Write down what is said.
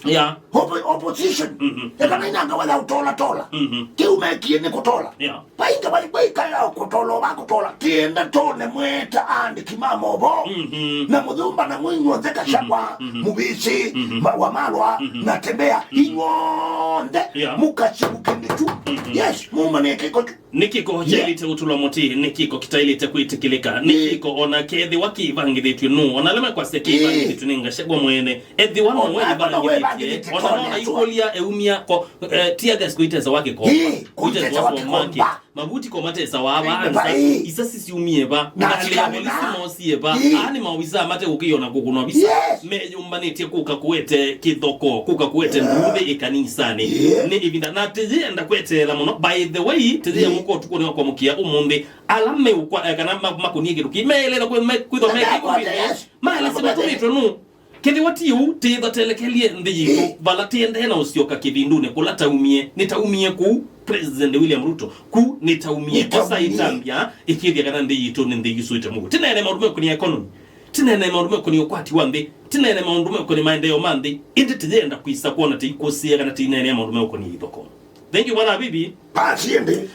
ito opposition ekana inanga wala utola ki umekie ne kutola painga bali baika kutola ba kutola tienda tone mweta andi kimamo bo na mudumba na mwinyo zeka shakwa mubisi wa malwa na tembea ingonde mukachibukende tu yes muma ne kiko nikiko jelite utulwa moti nikiko kitailite kuitikilika nikiko ona kethi wakivangithitwe no ona lema kwa sekivangithitwe ninga shagwa mwene ethi wana mwene bangithitwe ona ikolia eumia ko tiagas kuiteza wake ko kuiteza wake maki mabuti ko matesa waba anza isasi siumie ba na polisi mosie ba ani mawisa mate ukiona kukunwa bisa meyumbanite kuka kuete kithoko kuka kuete ndumbe ikanisani ni ivinda na tejenda kwetela muno by the way tejenda muko tukone kwa mukia umundi alame ukwa kana makunie kitu kimelela kwa kwitho meki mala sema tumitwe nu kethi watiu titha telekelie ndiyiko valatiende na usioka kivindune kulata umie nitaumie ku President William Ruto ku nitaumie kosa itambia ikithia kana ndiyito ndiyisuite mu tinene maundu kuni economy tinene maundu kuni okwati wambe tinene maundu kuni maendeleo mandi indi tijenda kuisa kuona tikusia kana tinene maundu kuni ithoko. Thank you bwana bibi. Pasiende.